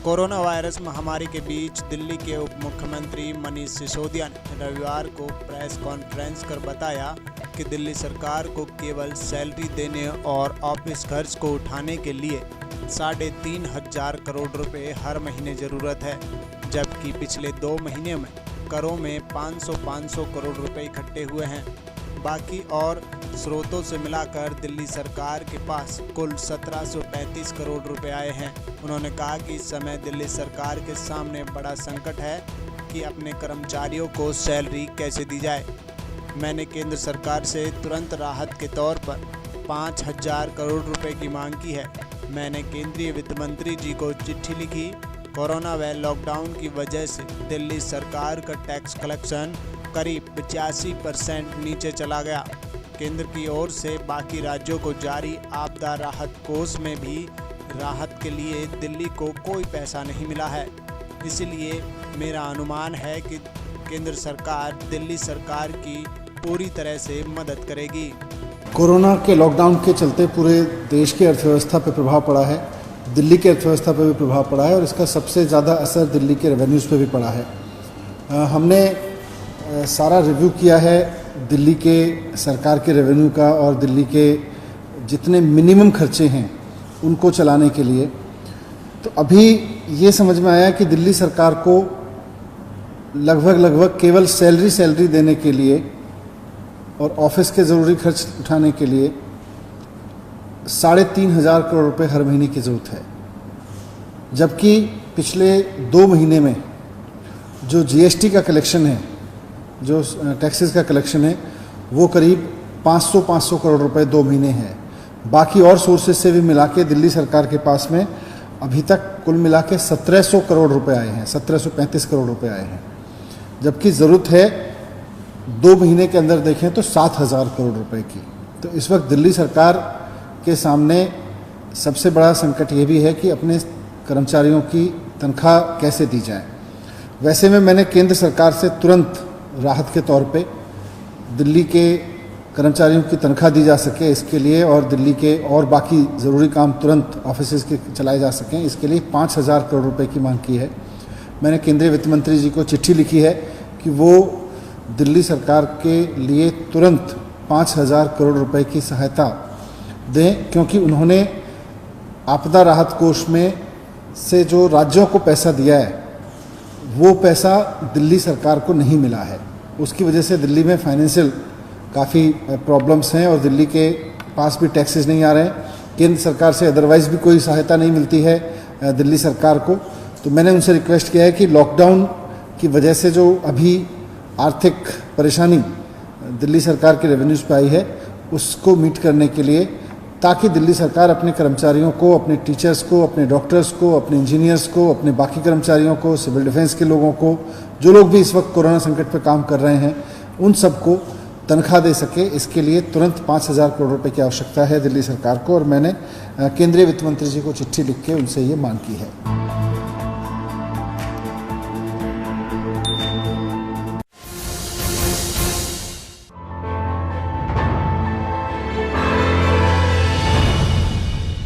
Corona virus महामारी के बीच दिल्ली के उप मुख्यमंत्री मनीष सिसोदिया ने रविवार को प्रेस कॉन्फ्रेंस कर बताया कि दिल्ली सरकार को केवल सैलरी देने और ऑफिस खर्च को उठाने के लिए 3,500 करोड़ रुपए हर महीने ज़रूरत है, जबकि पिछले 2 महीने में करों में 500 करोड़ रुपए इकट्ठे हुए हैं। बाकी और स्रोतों से मिलाकर दिल्ली सरकार के पास कुल 1735 करोड़ रुपए आए हैं। उन्होंने कहा कि इस समय दिल्ली सरकार के सामने बड़ा संकट है कि अपने कर्मचारियों को सैलरी कैसे दी जाए। मैंने केंद्र सरकार से तुरंत राहत के तौर पर 5,000 करोड़ रुपए की मांग की है। मैंने केंद्रीय वित्त मंत्री जी को चिट्ठी लिखी। कोरोना व लॉकडाउन की वजह से दिल्ली सरकार का टैक्स कलेक्शन करीब 85% नीचे चला गया। केंद्र की ओर से बाकी राज्यों को जारी आपदा राहत कोष में भी राहत के लिए दिल्ली को कोई पैसा नहीं मिला है। इसलिए मेरा अनुमान है कि केंद्र सरकार दिल्ली सरकार की पूरी तरह से मदद करेगी। कोरोना के लॉकडाउन के चलते पूरे देश की अर्थव्यवस्था पर प्रभाव पड़ा है, दिल्ली की अर्थव्यवस्था पर भी प्रभाव पड़ा है और इसका सबसे ज़्यादा असर दिल्ली के रेवेन्यूज़ पे भी पड़ा है। हमने सारा रिव्यू किया है दिल्ली के सरकार के रेवेन्यू का और दिल्ली के जितने मिनिमम खर्चे हैं उनको चलाने के लिए। तो अभी ये समझ में आया कि दिल्ली सरकार को लगभग केवल सैलरी देने के लिए और ऑफिस के ज़रूरी खर्च उठाने के लिए 3,500 करोड़ रुपए हर महीने की ज़रूरत है, जबकि पिछले 2 महीने में जो जीएसटी का कलेक्शन है, जो टैक्सेस का कलेक्शन है, वो करीब 500 करोड़ रुपए 2 महीने है। बाकी और सोर्सेज से भी मिला के दिल्ली सरकार के पास में अभी तक कुल मिला के 1,700 करोड़ रुपए आए हैं, 1,735 करोड़ रुपए आए हैं, जबकि ज़रूरत है 2 महीने के अंदर देखें तो 7,000 करोड़ रुपए की। तो इस वक्त दिल्ली सरकार के सामने सबसे बड़ा संकट ये भी है कि अपने कर्मचारियों की तनख्वाह कैसे दी जाए। वैसे में मैंने केंद्र सरकार से तुरंत राहत के तौर पे दिल्ली के कर्मचारियों की तनख्वाह दी जा सके इसके लिए और दिल्ली के और बाकी ज़रूरी काम तुरंत ऑफिस के चलाए जा सकें, इसके लिए 5,000 करोड़ रुपए की मांग की है। मैंने केंद्रीय वित्त मंत्री जी को चिट्ठी लिखी है कि वो दिल्ली सरकार के लिए तुरंत 5,000 करोड़ रुपए की सहायता दें, क्योंकि उन्होंने आपदा राहत कोष में से जो राज्यों को पैसा दिया है वो पैसा दिल्ली सरकार को नहीं मिला है। उसकी वजह से दिल्ली में फाइनेंशियल काफ़ी प्रॉब्लम्स हैं और दिल्ली के पास भी टैक्सेस नहीं आ रहे हैं। केंद्र सरकार से अदरवाइज़ भी कोई सहायता नहीं मिलती है दिल्ली सरकार को। तो मैंने उनसे रिक्वेस्ट किया है कि लॉकडाउन की वजह से जो अभी आर्थिक परेशानी दिल्ली सरकार के रेवेन्यूज़ पर आई है उसको मीट करने के लिए, ताकि दिल्ली सरकार अपने कर्मचारियों को, अपने टीचर्स को, अपने डॉक्टर्स को, अपने इंजीनियर्स को, अपने बाकी कर्मचारियों को, सिविल डिफेंस के लोगों को, जो लोग भी इस वक्त कोरोना संकट पर काम कर रहे हैं, उन सबको तनख्वाह दे सके। इसके लिए तुरंत 5,000 करोड़ रुपए की आवश्यकता है दिल्ली सरकार को और मैंने केंद्रीय वित्त मंत्री जी को चिट्ठी लिख के उनसे ये मांग की है।